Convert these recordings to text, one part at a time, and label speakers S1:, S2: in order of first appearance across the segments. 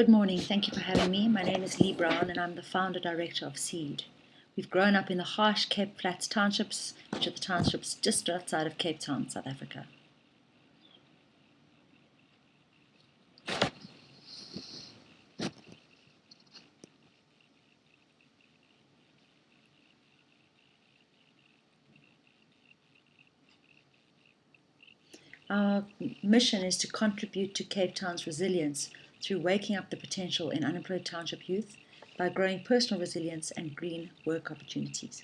S1: Good morning. Thank you for having me. My name is Lee Brown and I'm the founder director of Seed. We've grown up in the harsh Cape Flats townships, which are the townships just outside of Cape Town, South Africa. Our mission is to contribute to Cape Town's resilience through waking up the potential in unemployed township youth by growing personal resilience and green work opportunities.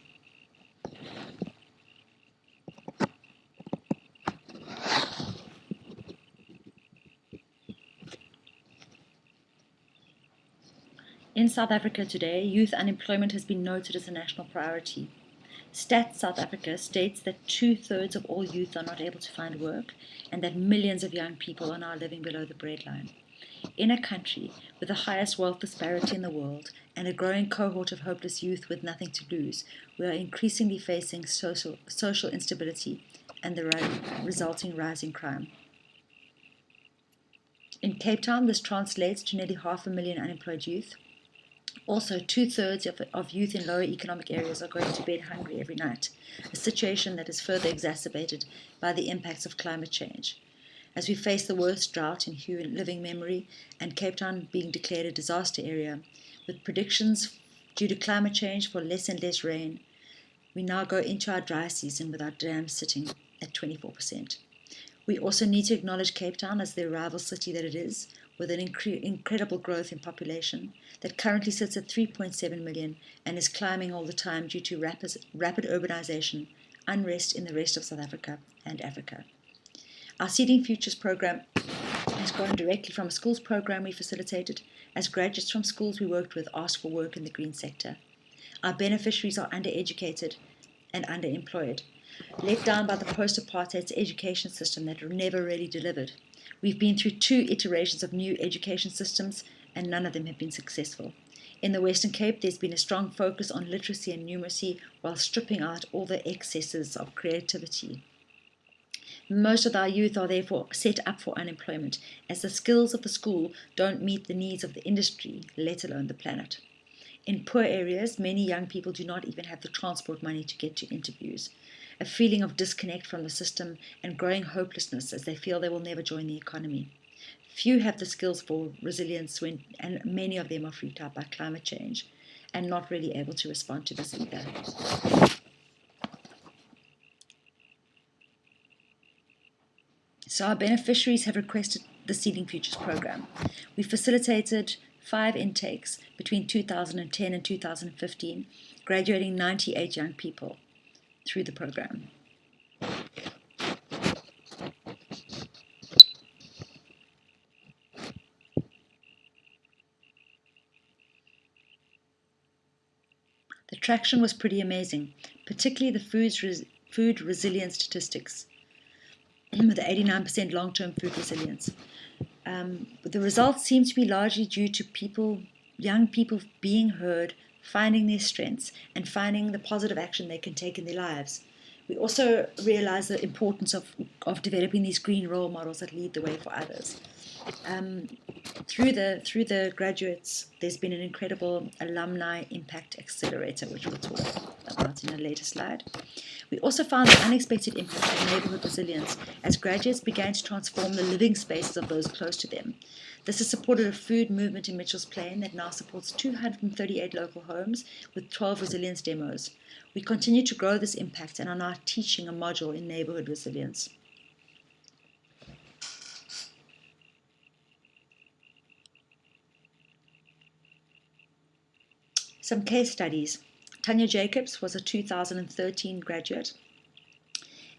S1: In South Africa today, youth unemployment has been noted as a national priority. Stats South Africa states that 2/3 of all youth are not able to find work and that millions of young people are now living below the breadline. In a country with the highest wealth disparity in the world and a growing cohort of hopeless youth with nothing to lose, we are increasingly facing social instability and the resulting rise in crime. In Cape Town, this translates to nearly 500,000 unemployed youth. Also, 2/3 of youth in lower economic areas are going to bed hungry every night, a situation that is further exacerbated by the impacts of climate change. As we face the worst drought in human living memory and Cape Town being declared a disaster area, with predictions due to climate change for less and less rain, we now go into our dry season with our dams sitting at 24%. We also need to acknowledge Cape Town as the arrival city that it is, with an incredible growth in population that currently sits at 3.7 million and is climbing all the time due to rapid urbanization, unrest in the rest of South Africa and Africa. Our Seeding Futures program has grown directly from a schools program we facilitated as graduates from schools we worked with asked for work in the green sector. Our beneficiaries are undereducated and underemployed, let down by the post-apartheid education system that never really delivered. We've been through 2 iterations of new education systems and none of them have been successful. In the Western Cape, there's been a strong focus on literacy and numeracy while stripping out all the excesses of creativity. Most of our youth are therefore set up for unemployment as the skills of the school don't meet the needs of the industry, let alone the planet. In poor areas, many young people do not even have the transport money to get to interviews. A feeling of disconnect from the system and growing hopelessness as they feel they will never join the economy. Few have the skills for resilience and many of them are freaked out by climate change and not really able to respond to this either. So our beneficiaries have requested the Seeding Futures program. We facilitated 5 intakes between 2010 and 2015, graduating 98 young people through the program. The traction was pretty amazing, particularly the food resilience statistics, with 89% long-term food resilience. The results seem to be largely due to young people being heard, finding their strengths, and finding the positive action they can take in their lives. We also realize the importance of developing these green role models that lead the way for others. Through the graduates, there's been an incredible alumni impact accelerator, which we'll talk about in a later slide. We also found the unexpected impact of neighborhood resilience as graduates began to transform the living spaces of those close to them. This has supported a food movement in Mitchell's Plain that now supports 238 local homes with 12 resilience demos. We continue to grow this impact and are now teaching a module in neighborhood resilience. Some case studies. Tanya Jacobs was a 2013 graduate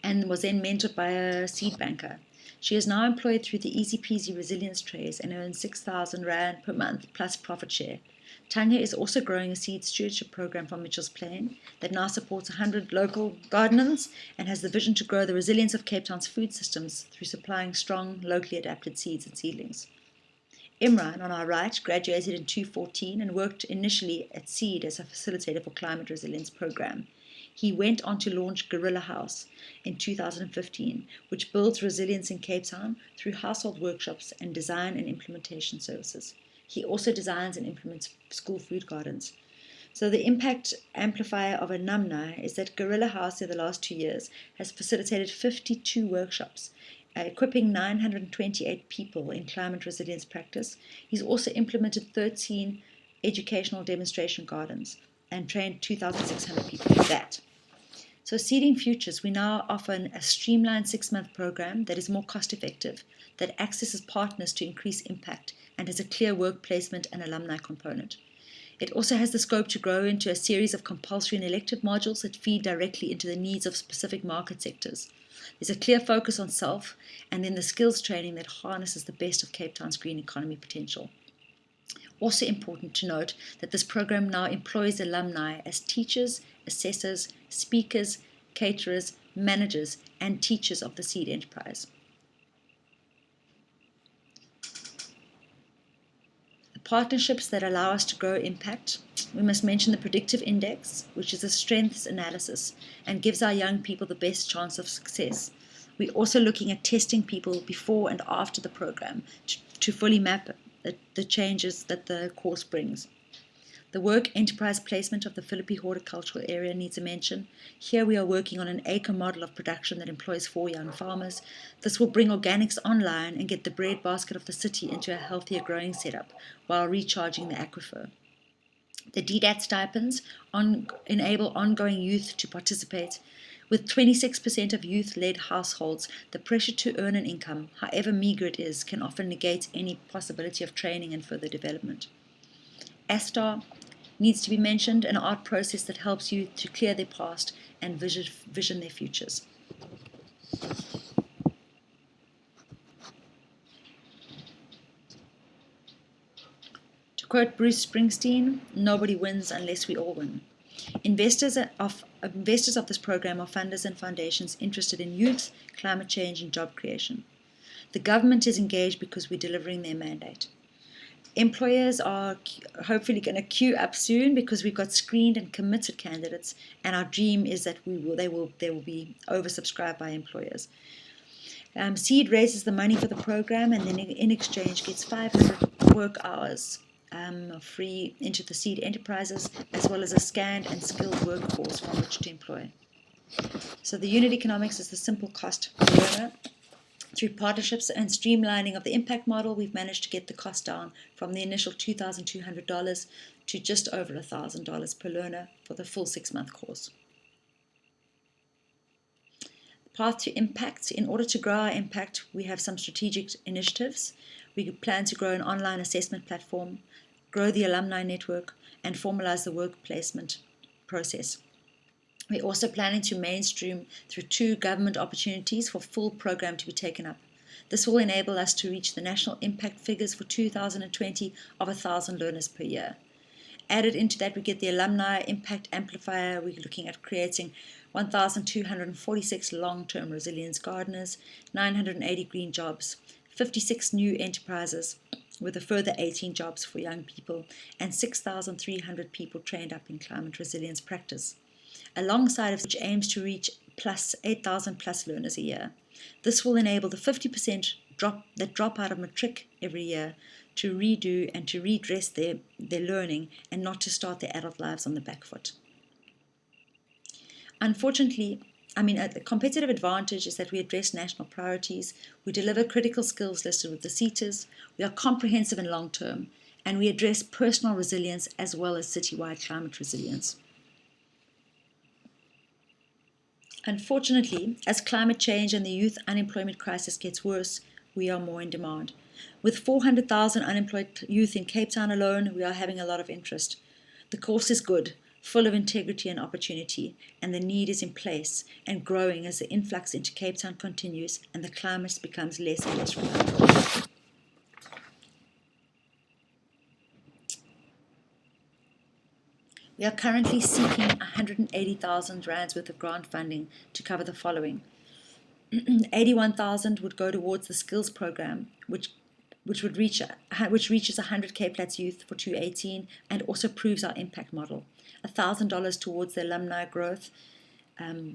S1: and was then mentored by a seed banker. She is now employed through the Easy Peasy Resilience Trays and earns 6,000 Rand per month plus profit share. Tanya is also growing a seed stewardship program from Mitchell's Plain that now supports 100 local gardeners and has the vision to grow the resilience of Cape Town's food systems through supplying strong, locally adapted seeds and seedlings. Imran, on our right, graduated in 2014 and worked initially at Seed as a facilitator for climate resilience program. He went on to launch Gorilla House in 2015, which builds resilience in Cape Town through household workshops and design and implementation services. He also designs and implements school food gardens. So the impact amplifier of alumni is that Gorilla House in the last 2 years has facilitated 52 workshops, equipping 928 people in climate resilience practice. He's also implemented 13 educational demonstration gardens and trained 2,600 people for that. So Seeding Futures, we now offer a streamlined 6-month program that is more cost effective, that accesses partners to increase impact, and has a clear work placement and alumni component. It also has the scope to grow into a series of compulsory and elective modules that feed directly into the needs of specific market sectors. There's a clear focus on self, and then the skills training that harnesses the best of Cape Town's green economy potential. Also important to note that this program now employs alumni as teachers, assessors, speakers, caterers, managers, and teachers of the seed enterprise. The partnerships that allow us to grow impact, we must mention the predictive index, which is a strengths analysis and gives our young people the best chance of success. We're also looking at testing people before and after the program to fully map the changes that the course brings. The work enterprise placement of the Philippi horticultural area needs a mention. Here we are working on an acre model of production that employs 4 young farmers. This will bring organics online and get the bread basket of the city into a healthier growing setup while recharging the aquifer. The DDAT stipends enable ongoing youth to participate. With 26% of youth-led households, the pressure to earn an income, however meagre it is, can often negate any possibility of training and further development. ASTAR needs to be mentioned, an art process that helps youth to clear their past and vision their futures. To quote Bruce Springsteen, nobody wins unless we all win. Investors of this program are funders and foundations interested in youth, climate change, and job creation. The government is engaged because we're delivering their mandate. Employers are hopefully going to queue up soon because we've got screened and committed candidates, and our dream is that they will be oversubscribed by employers. Seed raises the money for the program, and then in exchange gets 500 work hours free into the seed enterprises, as well as a scanned and skilled workforce from which to employ. So the unit economics is the simple cost per learner. Through partnerships and streamlining of the impact model, we've managed to get the cost down from the initial $2,200 to just over $1,000 per learner for the full 6-month course. Path to impact. In order to grow our impact, we have some strategic initiatives. We plan to grow an online assessment platform, grow the alumni network, and formalize the work placement process. We're also planning to mainstream through 2 government opportunities for full program to be taken up. This will enable us to reach the national impact figures for 2020 of 1,000 learners per year. Added into that, we get the alumni impact amplifier. We're looking at creating 1,246 long-term resilience gardeners, 980 green jobs, 56 new enterprises with a further 18 jobs for young people, and 6,300 people trained up in climate resilience practice, alongside of which aims to reach 8,000 plus learners a year. This will enable the 50% that drop out of matric every year to redo and to redress their learning and not to start their adult lives on the back foot. Unfortunately, a competitive advantage is that we address national priorities, we deliver critical skills listed with the CETAs, we are comprehensive and long-term, and we address personal resilience as well as citywide climate resilience. Unfortunately, as climate change and the youth unemployment crisis gets worse, we are more in demand. With 400,000 unemployed youth in Cape Town alone, we are having a lot of interest. The course is good, full of integrity and opportunity, and the need is in place and growing as the influx into Cape Town continues and the climate becomes less and less reliable. We are currently seeking 180,000 rands worth of grant funding to cover the following. 81,000 would go towards the skills program, which reaches 100 Cape Flats youth for 2018 and also proves our impact model. $1,000 towards the alumni growth,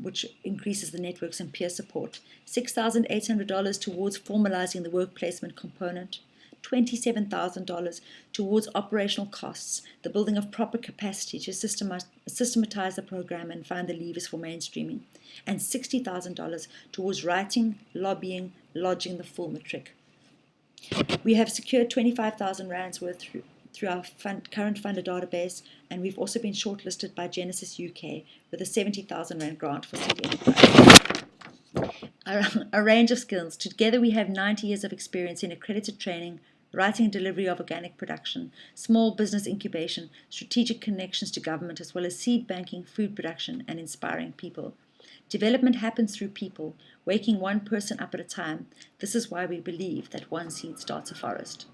S1: which increases the networks and peer support. $6,800 towards formalizing the work placement component. $27,000 towards operational costs, the building of proper capacity to systematize the program and find the levers for mainstreaming, and $60,000 towards writing, lobbying, lodging the full matric. We have secured 25,000 rands worth through our current funder database, and we've also been shortlisted by Genesis UK with a 70,000 rand grant for seed enterprise. A range of skills. Together we have 90 years of experience in accredited training, writing and delivery of organic production, small business incubation, strategic connections to government, as well as seed banking, food production, and inspiring people. Development happens through people, waking one person up at a time. This is why we believe that one seed starts a forest.